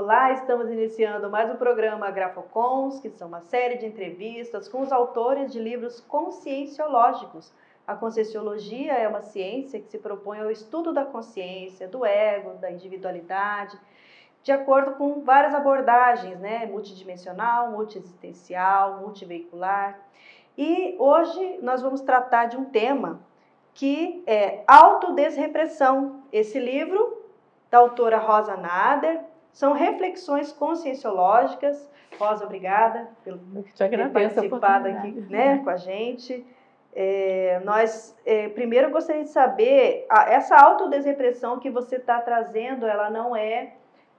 Olá, estamos iniciando mais um programa Grafocons, que são uma série de entrevistas com os autores de livros conscienciológicos. A conscienciologia é uma ciência que se propõe ao estudo da consciência, do ego, da individualidade, de acordo com várias abordagens, né? Multidimensional, multiexistencial, multiveicular. E hoje nós vamos tratar de um tema que é autodesrepressão. Esse livro, da autora Rosa Nader, são reflexões conscienciológicas. Rosa, obrigada por ter participado aqui, né, com a gente. Primeiro gostaria de saber, essa autodesrepressão que você está trazendo, ela não é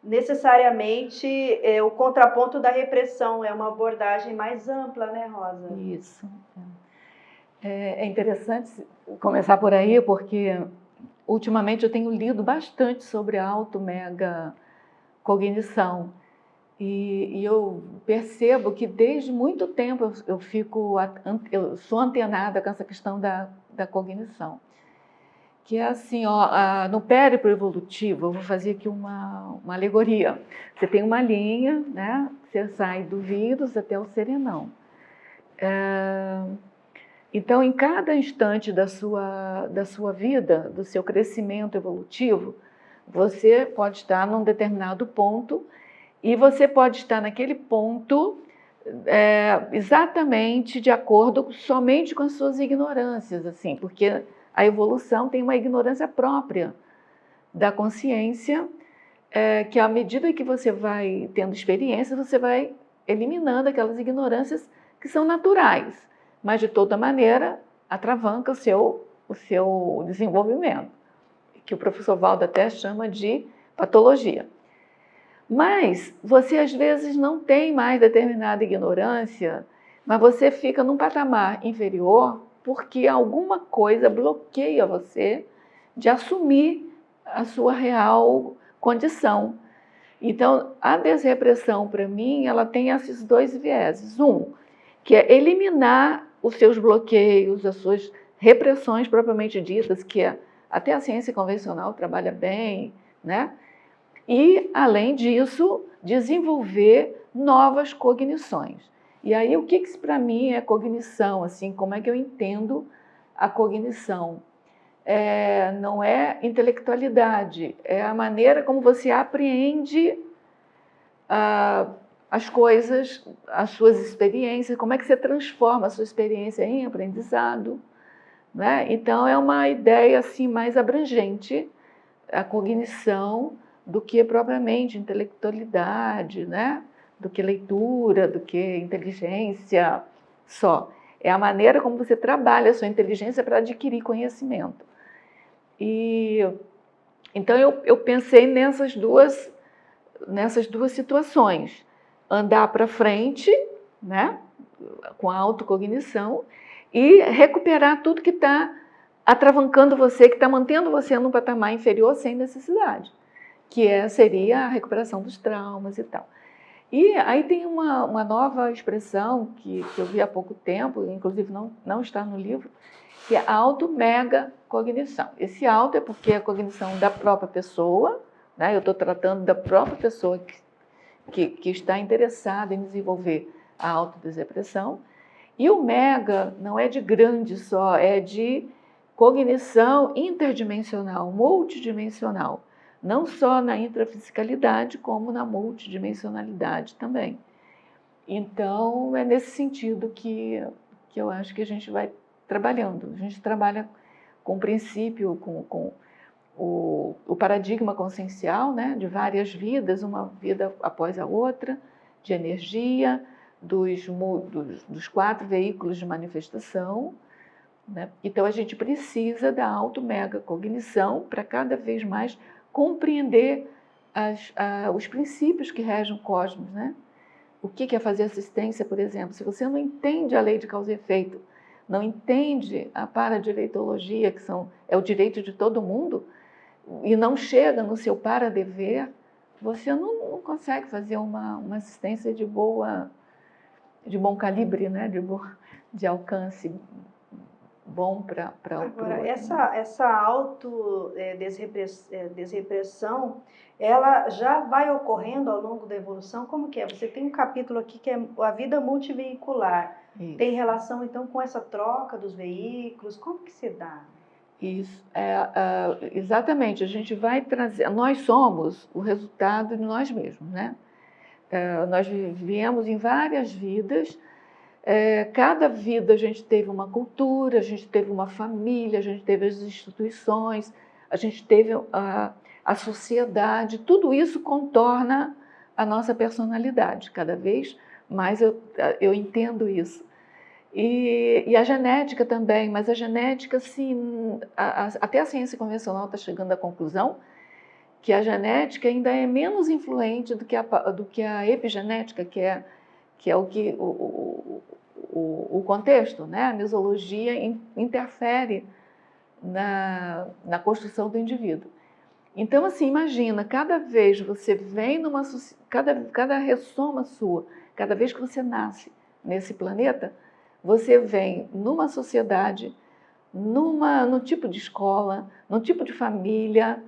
necessariamente o contraponto da repressão, é uma abordagem mais ampla, né, Rosa? Isso. É interessante começar por aí, porque ultimamente eu tenho lido bastante sobre a auto-mega cognição. E eu percebo que desde muito tempo eu sou antenada com essa questão da cognição. Que é assim, ó, no périplo evolutivo, eu vou fazer aqui uma alegoria. Você tem uma linha, né? Você sai do vírus até o serenão. Então, em cada instante da sua vida, do seu crescimento evolutivo, você pode estar num determinado ponto e você pode estar naquele ponto exatamente de acordo somente com as suas ignorâncias, assim, porque a evolução tem uma ignorância própria da consciência, que à medida que você vai tendo experiências, você vai eliminando aquelas ignorâncias que são naturais, mas de toda maneira atravanca o seu desenvolvimento, que o professor Valdo até chama de patologia. Mas você às vezes não tem mais determinada ignorância, mas você fica num patamar inferior porque alguma coisa bloqueia você de assumir a sua real condição. Então, a desrepressão, para mim, ela tem esses dois vieses. Um, que é eliminar os seus bloqueios, as suas repressões propriamente ditas, que até a ciência convencional trabalha bem, né? E, além disso, desenvolver novas cognições. E aí, o que para mim é cognição? Assim, como é que eu entendo a cognição? Não é intelectualidade, é a maneira como você apreende as coisas, as suas experiências, como é que você transforma a sua experiência em aprendizado, né? Então, é uma ideia assim, mais abrangente, a cognição, do que propriamente intelectualidade, né? Do que leitura, do que inteligência só. É a maneira como você trabalha a sua inteligência para adquirir conhecimento. Então, eu pensei nessas duas situações. Andar para frente, né? Com a autocognição, e recuperar tudo que está atravancando você, que está mantendo você num patamar inferior sem necessidade, que seria a recuperação dos traumas e tal. E aí tem uma nova expressão que eu vi há pouco tempo, inclusive não está no livro, que é a auto-mega cognição. Esse auto é porque é a cognição da própria pessoa, né? Eu estou tratando da própria pessoa que está interessada em desenvolver a autodesrepressão. E o mega não é de grande só, é de cognição interdimensional, multidimensional. Não só na intrafisicalidade, como na multidimensionalidade também. Então, é nesse sentido que eu acho que a gente vai trabalhando. A gente trabalha com o princípio, com o paradigma consciencial, né, de várias vidas, uma vida após a outra, de energia, dos 4 veículos de manifestação, né? Então, a gente precisa da auto-mega cognição para cada vez mais compreender os princípios que regem o cosmos, né? O que é fazer assistência, por exemplo? Se você não entende a lei de causa e efeito, não entende a paradireitologia, que é o direito de todo mundo, e não chega no seu para-dever, você não consegue fazer uma assistência de bom calibre, né? de alcance bom para o Agora, outro. essa desrepressão, ela já vai ocorrendo ao longo da evolução? Como que é? Você tem um capítulo aqui que é a vida multiveicular. Isso. Tem relação, então, com essa troca dos veículos? Como que se dá? Isso, exatamente, a gente vai trazer, nós somos o resultado de nós mesmos, né? Nós viemos em várias vidas, cada vida a gente teve uma cultura, a gente teve uma família, a gente teve as instituições, a gente teve a sociedade, tudo isso contorna a nossa personalidade, cada vez mais eu entendo isso. E a genética também, mas a genética, assim, até a ciência convencional está chegando à conclusão que a genética ainda é menos influente do que a epigenética, que é o contexto, né? A nosologia interfere na construção do indivíduo. Então, assim, imagina, cada vez você vem cada ressoma sua, cada vez que você nasce nesse planeta, você vem numa sociedade, no tipo de escola, no tipo de família,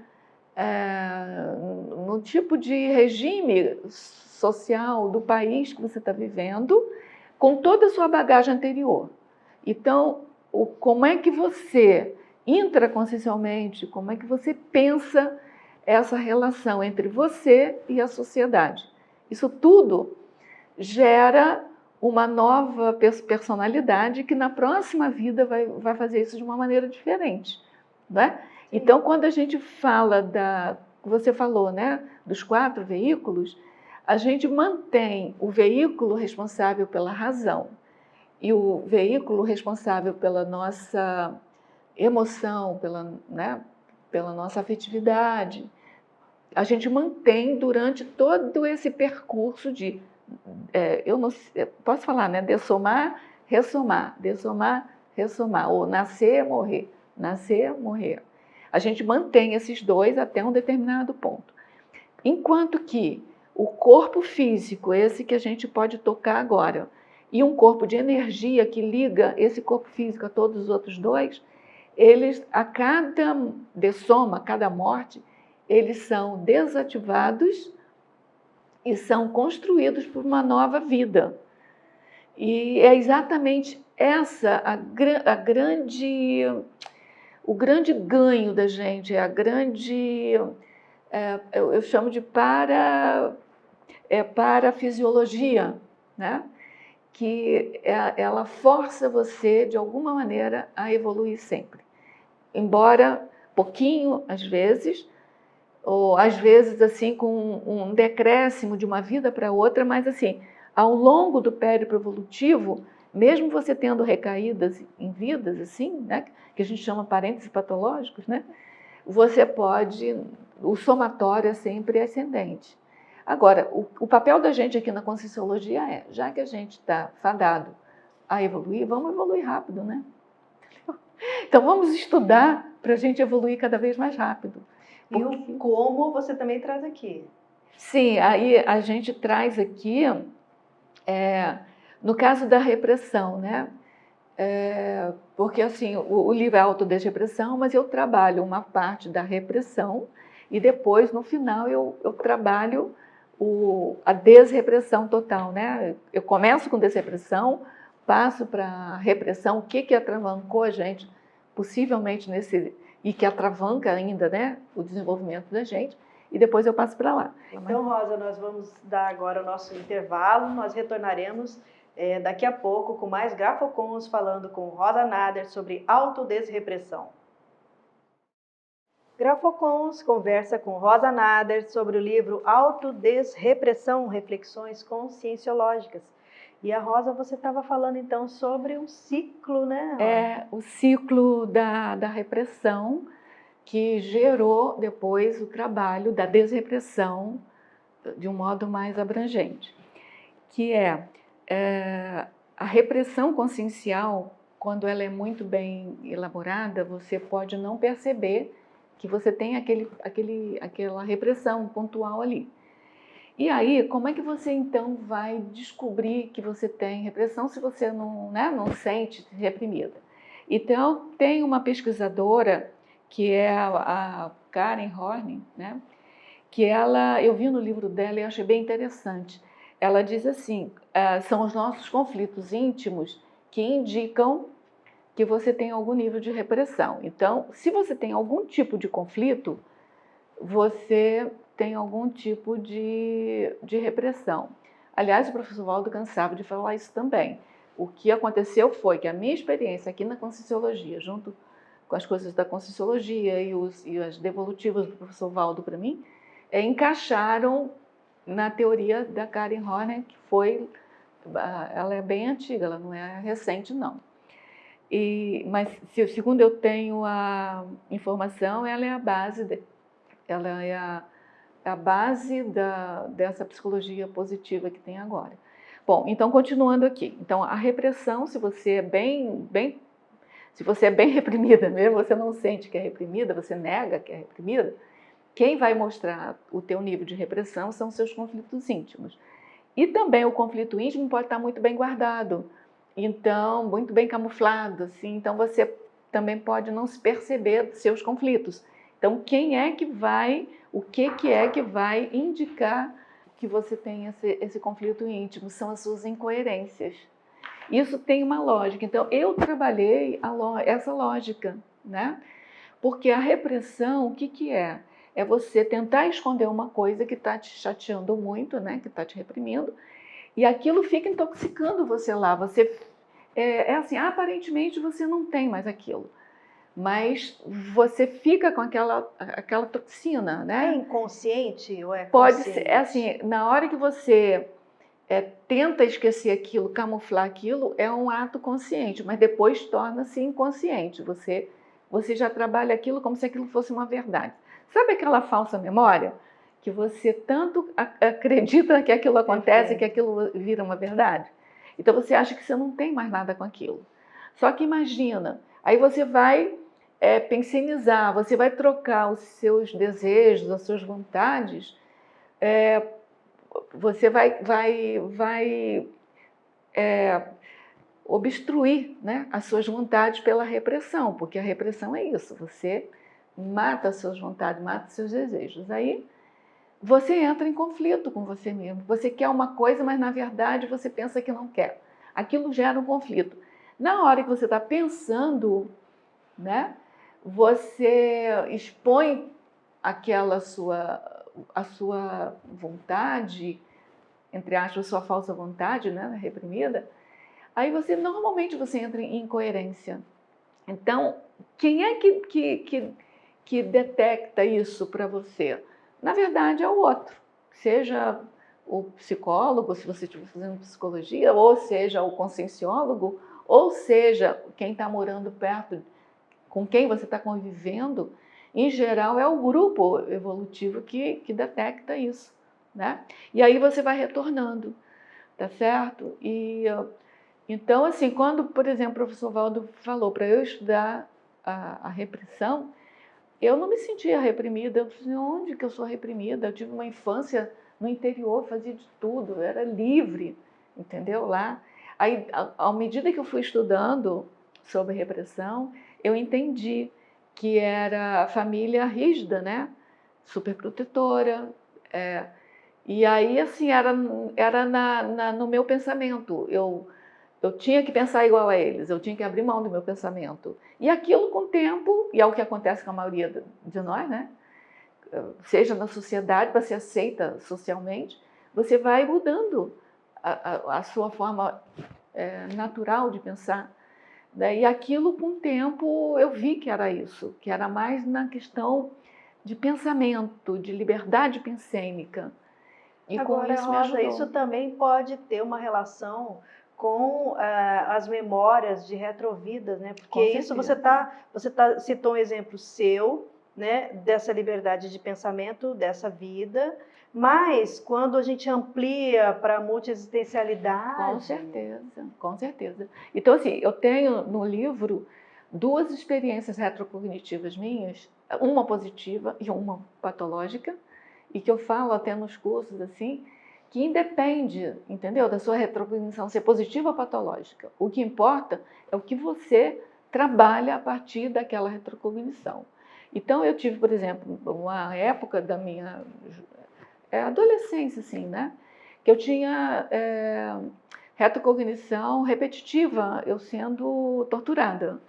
no tipo de regime social do país que você está vivendo, com toda a sua bagagem anterior. Então, como é que você, intraconsciencialmente, como é que você pensa essa relação entre você e a sociedade? Isso tudo gera uma nova personalidade que na próxima vida vai fazer isso de uma maneira diferente, né? Então, quando a gente fala você falou, né, dos 4 veículos, a gente mantém o veículo responsável pela razão e o veículo responsável pela nossa emoção, pela nossa afetividade. A gente mantém durante todo esse percurso de eu não posso falar, né? Dessomar, ressomar, dessomar, ressomar, ou nascer, morrer, nascer, morrer. A gente mantém esses dois até um determinado ponto. Enquanto que o corpo físico, esse que a gente pode tocar agora, e um corpo de energia que liga esse corpo físico a todos os outros dois, eles, a cada dessoma, a cada morte, eles são desativados e são construídos por uma nova vida. E é exatamente o grande ganho da gente, eu chamo de parafisiologia, né? Que ela força você, de alguma maneira, a evoluir sempre. Embora pouquinho, às vezes, ou às vezes assim com um decréscimo de uma vida para outra, mas assim, ao longo do périplo evolutivo, mesmo você tendo recaídas em vidas assim, né, que a gente chama parênteses patológicos, né, você pode, o somatório é sempre ascendente. Agora, o papel da gente aqui na Conscienciologia é, já que a gente está fadado a evoluir, vamos evoluir rápido, né? Então vamos estudar para a gente evoluir cada vez mais rápido. E o como você também traz aqui. Sim, aí a gente traz aqui, no caso da repressão, né? Porque assim, o livro é Autodesrepressão, mas eu trabalho uma parte da repressão e depois, no final, eu trabalho a desrepressão total, né? Eu começo com desrepressão, passo para repressão, o que atravancou a gente, possivelmente e que atravanca ainda, né, o desenvolvimento da gente, e depois eu passo para lá. Então, Rosa, nós vamos dar agora o nosso intervalo, nós retornaremos daqui a pouco com mais Grafocons, falando com Rosa Nader sobre autodesrepressão. Grafocons conversa com Rosa Nader sobre o livro Autodesrepressão, Reflexões Conscienciológicas. E a Rosa, você estava falando então sobre um ciclo, né? O ciclo da repressão que gerou depois o trabalho da desrepressão de um modo mais abrangente, que a repressão consciencial, quando ela é muito bem elaborada, você pode não perceber que você tem aquela repressão pontual ali. E aí, como é que você então vai descobrir que você tem repressão se você não sente reprimida? Então, tem uma pesquisadora, que é a Karen Horney, né? Que eu vi no livro dela e achei bem interessante. Ela diz assim, são os nossos conflitos íntimos que indicam que você tem algum nível de repressão. Então, se você tem algum tipo de conflito, você tem algum tipo de repressão. Aliás, o professor Valdo cansava de falar isso também. O que aconteceu foi que a minha experiência aqui na Conscienciologia, junto com as coisas da Conscienciologia e as devolutivas do professor Valdo para mim, encaixaram na teoria da Karen Horney, que ela é bem antiga, ela não é recente, não. Mas, segundo eu tenho a informação, ela é a base, dessa psicologia positiva que tem agora. Bom, então, continuando aqui. Então, a repressão, se você é bem reprimida mesmo, você não sente que é reprimida, você nega que é reprimida, quem vai mostrar o teu nível de repressão são os seus conflitos íntimos. E também o conflito íntimo pode estar muito bem guardado, então, muito bem camuflado, assim, então você também pode não se perceber dos seus conflitos. Então, o que é que vai indicar que você tem esse conflito íntimo? São as suas incoerências. Isso tem uma lógica. Então, eu trabalhei essa lógica, né? Porque a repressão, o que é? É você tentar esconder uma coisa que está te chateando muito, né? Que está te reprimindo, e aquilo fica intoxicando você lá. Assim, aparentemente você não tem mais aquilo, mas você fica com aquela toxina, né? É inconsciente ou é Pode consciente? ser, assim, na hora que você tenta esquecer aquilo, camuflar aquilo, é um ato consciente, mas depois torna-se inconsciente. Você já trabalha aquilo como se aquilo fosse uma verdade. Sabe aquela falsa memória? Que você tanto acredita que aquilo acontece, que aquilo vira uma verdade? Então você acha que você não tem mais nada com aquilo. Só que imagina, aí você vai pensionizar, você vai trocar os seus desejos, as suas vontades, você vai obstruir, né, as suas vontades pela repressão, porque a repressão é isso, você mata as suas vontades, mata os seus desejos. Aí você entra em conflito com você mesmo. Você quer uma coisa, mas na verdade você pensa que não quer. Aquilo gera um conflito. Na hora que você está pensando, né, você expõe a sua vontade, entre aspas, a sua falsa vontade, né, reprimida. Aí normalmente você entra em incoerência. Então, quem é que detecta isso para você? Na verdade, é o outro. Seja o psicólogo, se você estiver fazendo psicologia, ou seja o conscienciólogo, ou seja quem está morando perto, com quem você está convivendo, em geral é o grupo evolutivo que detecta isso, né? E aí você vai retornando, tá certo? Então, assim, quando, por exemplo, o professor Valdo falou para eu estudar a repressão, eu não me sentia reprimida. Eu disse, onde que eu sou reprimida? Eu tive uma infância no interior, fazia de tudo, eu era livre, entendeu? Lá. Aí, à medida que eu fui estudando sobre repressão, eu entendi que era a família rígida, né? Super protetora. E aí, assim, era no meu pensamento. Eu tinha que pensar igual a eles, eu tinha que abrir mão do meu pensamento. E aquilo com o tempo, e é o que acontece com a maioria de nós, né? Seja na sociedade, para ser aceita socialmente, você vai mudando a sua forma natural de pensar. E aquilo com o tempo eu vi que era isso, que era mais na questão de pensamento, de liberdade pensênica. E agora, com isso me Rosa, ajudou. isso também pode ter uma relação com as memórias de retrovidas, né? Porque isso você citou um exemplo seu, né? Dessa liberdade de pensamento, dessa vida, mas quando a gente amplia para a multiexistencialidade... Com certeza, com certeza. Então, assim, eu tenho no livro 2 experiências retrocognitivas minhas, uma positiva e uma patológica, e que eu falo até nos cursos, assim, que independe, entendeu, da sua retrocognição ser positiva ou patológica. O que importa é o que você trabalha a partir daquela retrocognição. Então, eu tive, por exemplo, uma época da minha adolescência, assim, né? Que eu tinha retrocognição repetitiva, eu sendo torturada.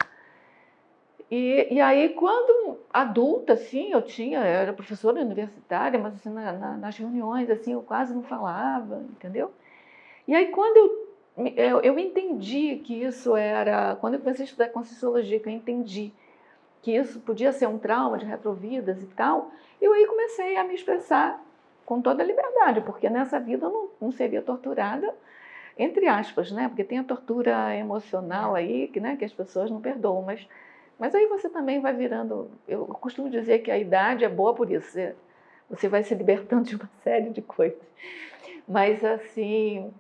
E aí, quando adulta, assim, eu era professora universitária, mas assim, nas reuniões, assim, eu quase não falava, entendeu? E aí, quando eu entendi que isso era... Quando eu comecei a estudar Conscienciologia, que eu entendi que isso podia ser um trauma de retrovidas e tal, eu aí comecei a me expressar com toda a liberdade, porque nessa vida eu não seria torturada, entre aspas, né? Porque tem a tortura emocional aí, né, que as pessoas não perdoam, mas aí você também vai virando... Eu costumo dizer que a idade é boa por isso, você vai se libertando de uma série de coisas. Mas, assim...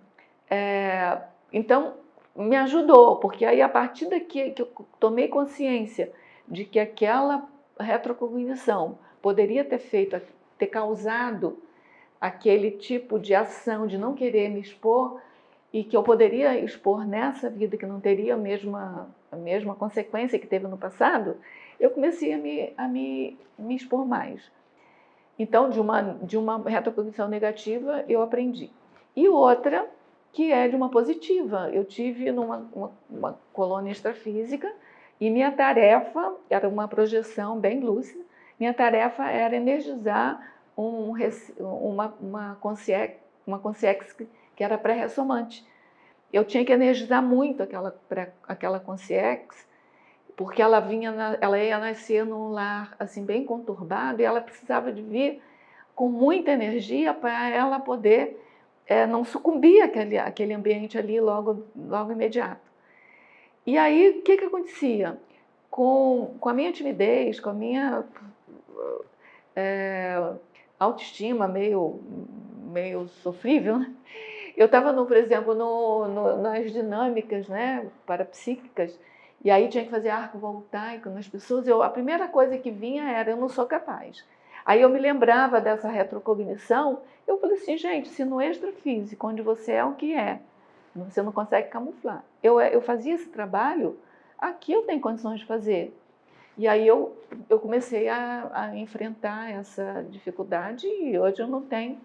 então, me ajudou, porque aí a partir daqui que eu tomei consciência de que aquela retrocognição poderia ter causado aquele tipo de ação de não querer me expor e que eu poderia expor nessa vida que não teria a mesma consequência que teve no passado, eu comecei a me expor mais. Então, de uma retrocognição negativa, eu aprendi. E outra, que é de uma positiva. Eu tive uma colônia extrafísica e minha tarefa era uma projeção bem lúcida. Minha tarefa era energizar uma consciex que era pré-ressomante. Eu tinha que energizar muito aquela consciex, porque ela ia nascer num lar assim bem conturbado e ela precisava de vir com muita energia para ela poder não sucumbir àquele ambiente ali logo imediato. E aí, o que acontecia? Com a minha timidez, com a minha autoestima meio sofrível, né? Eu estava, por exemplo, nas dinâmicas, né, parapsíquicas, e aí tinha que fazer arco voltaico nas pessoas. A primeira coisa que vinha era: eu não sou capaz. Aí eu me lembrava dessa retrocognição, eu falei assim: gente, se no extrafísico, onde você é o que é, você não consegue camuflar. Eu fazia esse trabalho, aqui eu tenho condições de fazer. E aí eu comecei a enfrentar essa dificuldade e hoje eu não tenho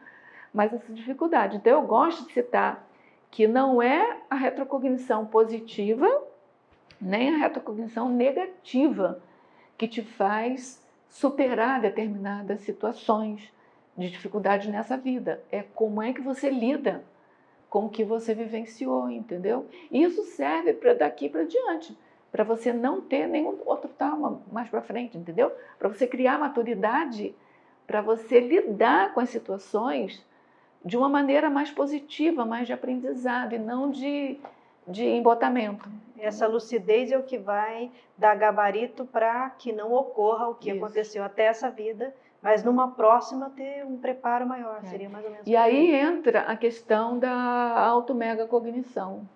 mais essa dificuldade. Então eu gosto de citar que não é a retrocognição positiva, nem a retrocognição negativa que te faz superar determinadas situações de dificuldade nessa vida. É como é que você lida com o que você vivenciou, entendeu? E isso serve para daqui para diante, para você não ter nenhum outro trauma mais para frente, entendeu? Para você criar maturidade, para você lidar com as situações de uma maneira mais positiva, mais de aprendizado e não de embotamento. Essa lucidez é o que vai dar gabarito para que não ocorra o que aconteceu até essa vida, mas numa próxima ter um preparo maior, seria mais ou menos. E aí entra a questão da auto-megacognição,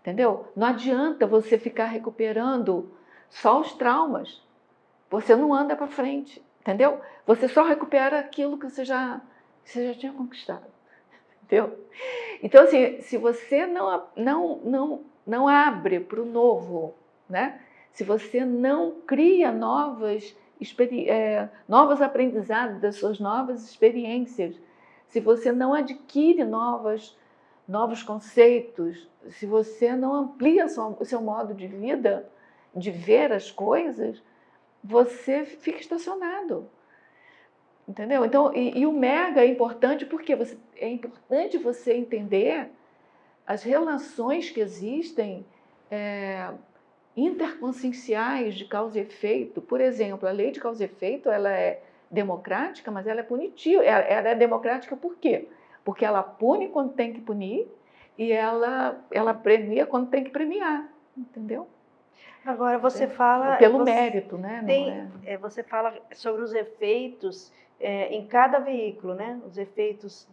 entendeu? Não adianta você ficar recuperando só os traumas, você não anda para frente, entendeu? Você só recupera aquilo que você já tinha conquistado, entendeu? Então, assim, se você não abre para o novo, né? Se você não cria novos aprendizados das suas novas experiências, se você não adquire novos conceitos, se você não amplia o seu modo de vida, de ver as coisas, você fica estacionado. Entendeu? Então, e o mega é importante porque é importante você entender as relações que existem interconscienciais de causa e efeito. Por exemplo, a lei de causa e efeito, ela é democrática, mas ela é punitiva. Ela é democrática por quê? Porque ela pune quando tem que punir e ela premia quando tem que premiar, entendeu? Agora você fala... Pelo mérito, né? Você fala sobre os efeitos em cada veículo, né? Os efeitos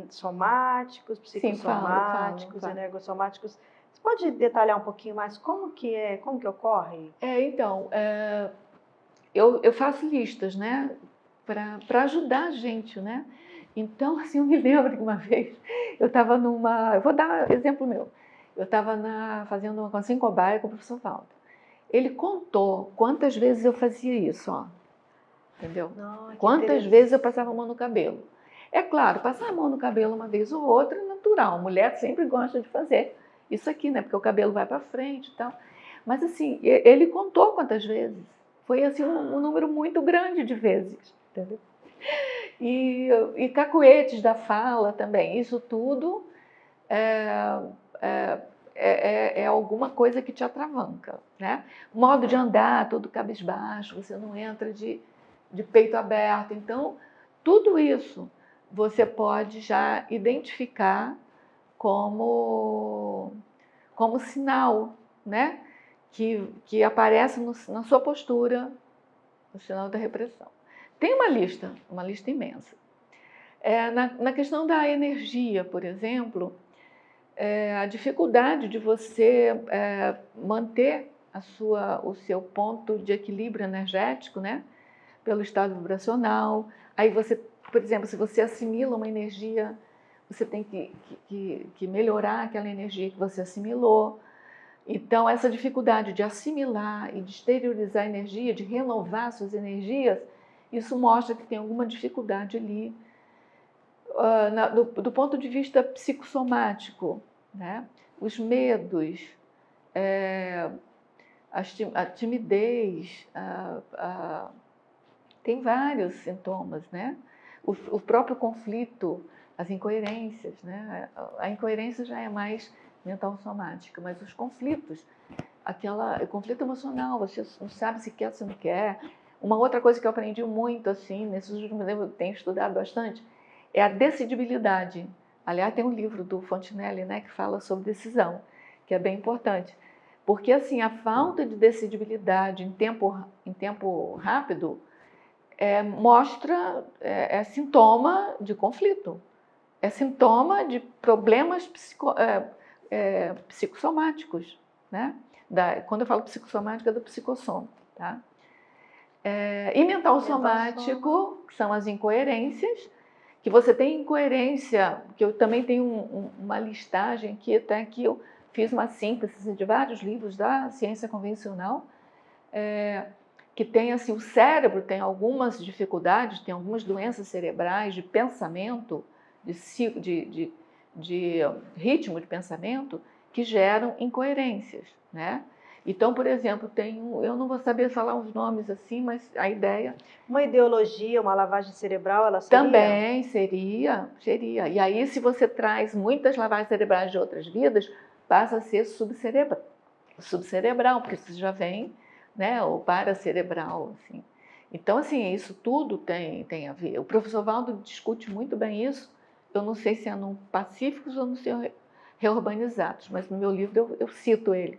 somáticos, psicossomáticos, energossomáticos. Você pode detalhar um pouquinho mais como que ocorre? Então, eu faço listas, né? Para ajudar a gente, né? Então, assim, eu me lembro que uma vez eu estava eu vou dar exemplo meu. Eu estava fazendo uma consciência cobaia com o professor Walter. Ele contou quantas vezes eu fazia isso, ó. Entendeu? Não, que Quantas vezes eu passava a mão no cabelo. É claro, passar a mão no cabelo uma vez ou outra é natural. A mulher sempre gosta de fazer isso aqui, né? Porque o cabelo vai para frente e tal. Mas assim, ele contou quantas vezes. Foi assim um número muito grande de vezes, entendeu? E cacuetes da fala também. Isso tudo é alguma coisa que te atravanca, né? Modo de andar, todo cabisbaixo, você não entra de peito aberto. Então, tudo isso você pode já identificar como sinal, né? Que aparece na sua postura, no sinal da repressão. Tem uma lista imensa. Na questão da energia, por exemplo, a dificuldade de você manter o seu ponto de equilíbrio energético, né? Pelo estado vibracional. Aí você, por exemplo, se você assimila uma energia, você tem que melhorar aquela energia que você assimilou. Então, essa dificuldade de assimilar e de exteriorizar a energia, de renovar suas energias, isso mostra que tem alguma dificuldade ali do ponto de vista psicossomático, né? Os medos, a timidez, tem vários sintomas, né? O próprio conflito, as incoerências, né? A incoerência já é mais mental somática, mas os conflitos, o conflito emocional, você não sabe se quer, se não quer. Uma outra coisa que eu aprendi muito, assim, nesses últimos tempos, eu tenho estudado bastante, é a decidibilidade. Aliás, tem um livro do Fontenelle, né, que fala sobre decisão, que é bem importante. Porque, assim, a falta de decidibilidade em tempo rápido é sintoma de conflito, é sintoma de problemas psicossomáticos, né? Quando eu falo psicossomática, é do psicossomo, tá? E mental somático, que são as incoerências, que você tem incoerência, que eu também tenho uma listagem aqui, até que eu fiz uma síntese de vários livros da ciência convencional, que tem assim, o cérebro tem algumas dificuldades, tem algumas doenças cerebrais de pensamento, de ritmo de pensamento, que geram incoerências, né? Então, por exemplo, eu não vou saber falar os nomes assim, mas a ideia... Uma ideologia, uma lavagem cerebral, ela seria? Também seria. E aí, se você traz muitas lavagens cerebrais de outras vidas, passa a ser subcerebral, porque isso já vem, né, ou paracerebral, assim. Então, assim, isso tudo tem a ver. O professor Valdo discute muito bem isso. Eu não sei se é no Pacíficos ou no seu Reurbanizados, mas no meu livro eu cito ele.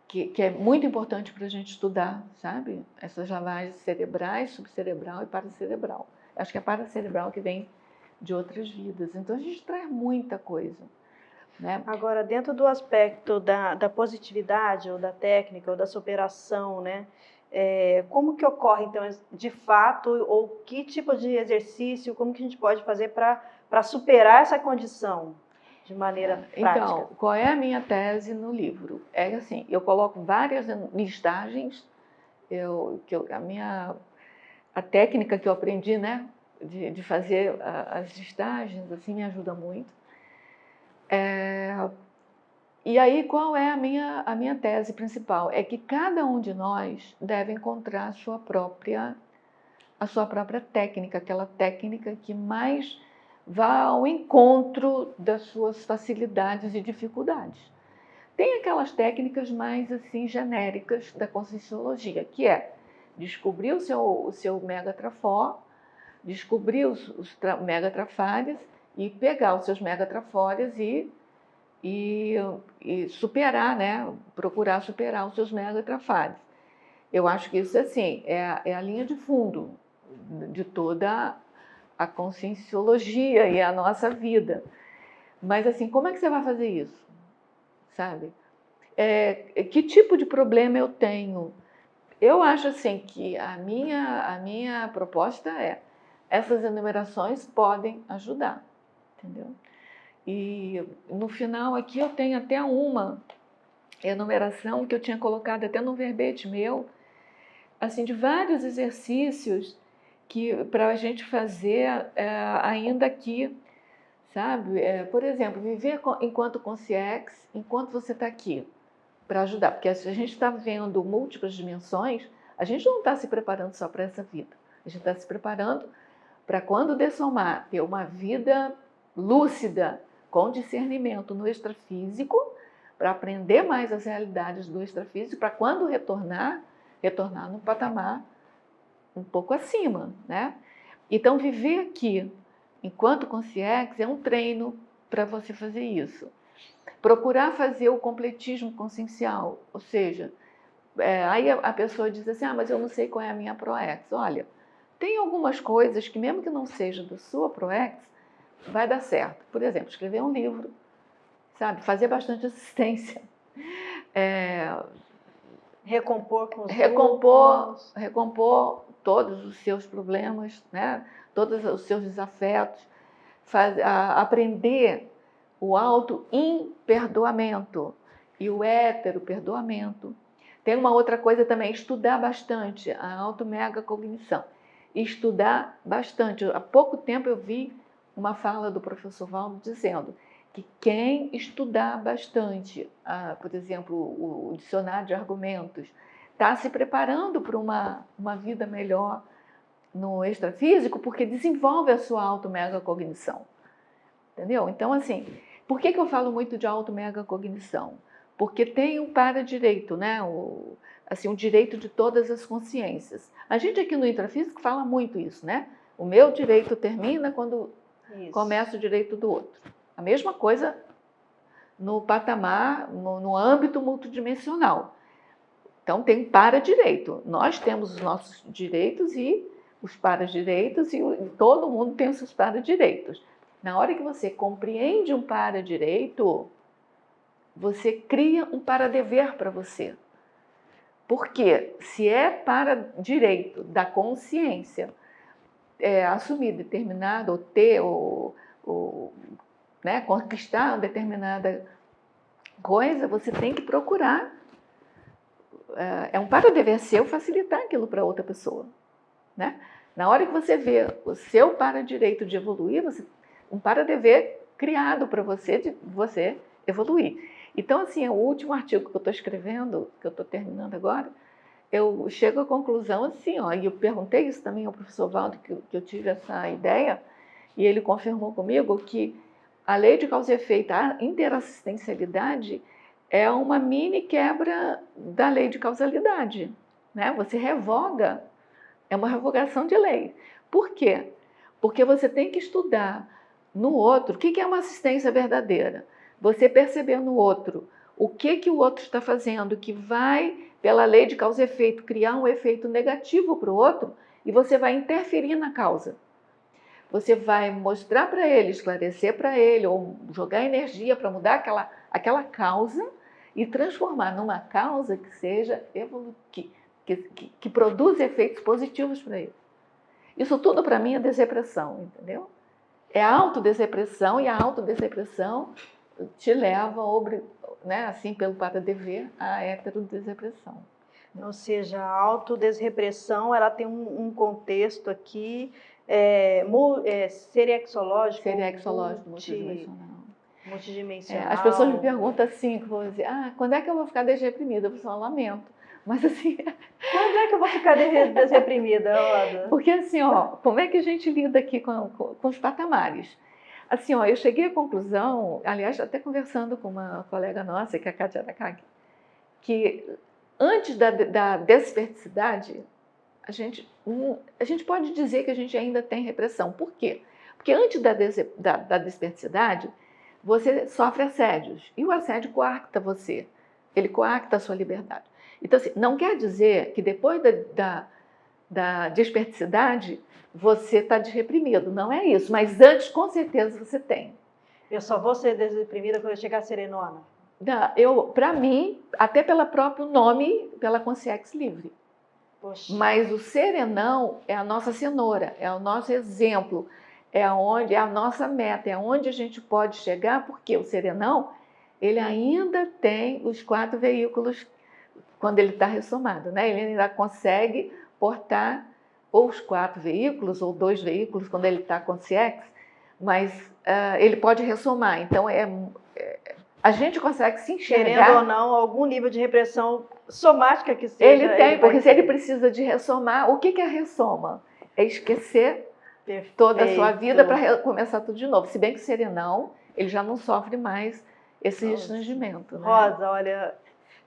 Que é muito importante para a gente estudar, sabe? Essas lavagens cerebrais, subcerebral e paracerebral. Acho que é paracerebral que vem de outras vidas. Então, a gente traz muita coisa, né? Agora, dentro do aspecto da positividade, ou da técnica, ou da superação, né? Como que ocorre, então, de fato, ou que tipo de exercício, como que a gente pode fazer para superar essa condição de maneira prática? Então, qual é a minha tese no livro? É assim, eu coloco várias listagens, a técnica que eu aprendi, né, de fazer as listagens, assim, me ajuda muito. E aí, qual é a minha tese principal? É que cada um de nós deve encontrar a sua própria técnica, aquela técnica que mais vá ao encontro das suas facilidades e dificuldades. Tem aquelas técnicas mais assim genéricas da Conscienciologia, que é descobrir o seu megatrafor, descobrir os megatrafares e pegar os seus megatrafores e superar, né? Procurar superar os seus megatrafares. Eu acho que isso assim, é a linha de fundo de toda a conscienciologia e a nossa vida. Mas assim, como é que você vai fazer isso? Sabe? Que tipo de problema eu tenho? Eu acho assim que a minha proposta essas enumerações podem ajudar, entendeu? E no final aqui eu tenho até uma enumeração que eu tinha colocado até no verbete meu, assim, de vários exercícios que para a gente fazer ainda aqui, sabe? Por exemplo, viver enquanto consciência, enquanto você está aqui, para ajudar. Porque se a gente está vendo múltiplas dimensões, a gente não está se preparando só para essa vida. A gente está se preparando para, quando dessomar, ter uma vida lúcida, com discernimento no extrafísico, para aprender mais as realidades do extrafísico, para quando retornar num patamar um pouco acima, né? Então, viver aqui, enquanto consciência, é um treino para você fazer isso. Procurar fazer o completismo consciencial, ou seja, aí a pessoa diz assim, mas eu não sei qual é a minha ProEx. Olha, tem algumas coisas que, mesmo que não seja da sua ProEx, vai dar certo. Por exemplo, escrever um livro, sabe? Fazer bastante assistência. Recompor com os recompor todos os seus problemas, né? Todos os seus desafetos, aprender o auto-imperdoamento e o hétero-perdoamento. Tem uma outra coisa também, estudar bastante a auto-mega-cognição. Estudar bastante. Há pouco tempo eu vi uma fala do professor Valdo dizendo que quem estudar bastante, por exemplo, o dicionário de argumentos, está se preparando para uma vida melhor no extrafísico, porque desenvolve a sua auto-mega-cognição. Entendeu? Então, assim, por que eu falo muito de auto-mega-cognição? Porque tem um para-direito, né? O direito de todas as consciências. A gente aqui no intrafísico fala muito isso, né? O meu direito termina quando começa o direito do outro. A mesma coisa no patamar, no âmbito multidimensional. Então, tem para-direito. Nós temos os nossos direitos e os para-direitos, e todo mundo tem os seus para-direitos. Na hora que você compreende um para-direito, você cria um para-dever para você. Porque se é para-direito da consciência assumir determinado, ou ter, né, conquistar uma determinada coisa, você tem que procurar. É um para-dever seu facilitar aquilo para outra pessoa, né? Na hora que você vê o seu para-direito de evoluir, um para-dever criado para você, de você evoluir. Então, assim, o último artigo que eu estou escrevendo, que eu estou terminando agora, eu chego à conclusão assim, e eu perguntei isso também ao professor Valdo, que eu tive essa ideia, e ele confirmou comigo que a lei de causa e efeito, a interassistencialidade, é uma mini quebra da lei de causalidade, né? Você revoga, é uma revogação de lei. Por quê? Porque você tem que estudar no outro o que é uma assistência verdadeira. Você perceber no outro o que o outro está fazendo, que vai, pela lei de causa e efeito, criar um efeito negativo para o outro, e você vai interferir na causa. Você vai mostrar para ele, esclarecer para ele, ou jogar energia para mudar aquela causa e transformar numa causa que seja que produza efeitos positivos para ele. Isso tudo para mim é desrepressão, entendeu? É a autodesrepressão, e a autodesrepressão te leva, né, assim, pelo para-dever, à heterodesrepressão. Ou seja, a autodesrepressão, ela tem um contexto aqui serexológico, multidimensional. As pessoas me perguntam assim, quando é que eu vou ficar desreprimida? Eu falo, lamento. Mas assim... Quando é que eu vou ficar desreprimida, Oda? Porque assim, como é que a gente lida aqui com os patamares? Assim, eu cheguei à conclusão, aliás, até conversando com uma colega nossa, que é a Kátia Aracaki, que antes da desperticidade, a gente pode dizer que a gente ainda tem repressão. Por quê? Porque antes da desperticidade, você sofre assédios, e o assédio coarta você, ele coarta a sua liberdade. Então, assim, não quer dizer que depois da desperticidade você está desreprimido, não é isso, mas antes, com certeza, você tem. Eu só vou ser desreprimida quando eu chegar serenona? Para mim, até pelo próprio nome, pela consciência livre. Poxa. Mas o serenão é a nossa cenoura, é o nosso exemplo, é a nossa meta, é onde a gente pode chegar, porque o serenão ele ainda tem os 4 veículos quando ele está ressomado, né? Ele ainda consegue portar ou os 4 veículos ou 2 veículos quando ele está com CIEX, mas ele pode ressomar. Então, a gente consegue se enxergar. Querendo ou não, algum nível de repressão somática que seja. Ele tem, porque se ele precisa de ressomar, o que é ressoma? É esquecer toda a sua vida para começar tudo de novo. Se bem que o serenão, ele já não sofre mais esse restringimento. Né? Rosa, olha,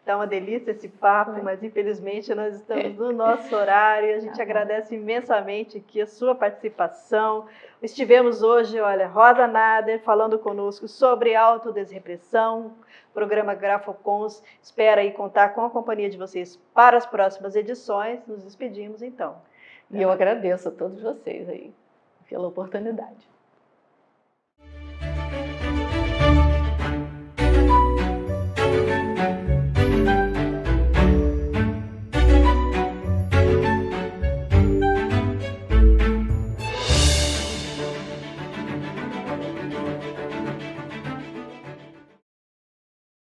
tá uma delícia esse papo, mas infelizmente nós estamos no nosso horário. A gente agradece imensamente aqui a sua participação. Estivemos hoje, olha, Rosa Nader falando conosco sobre autodesrepressão, programa Grafocons. Espera aí contar com a companhia de vocês para as próximas edições. Nos despedimos então. E eu agradeço a todos vocês aí pela oportunidade.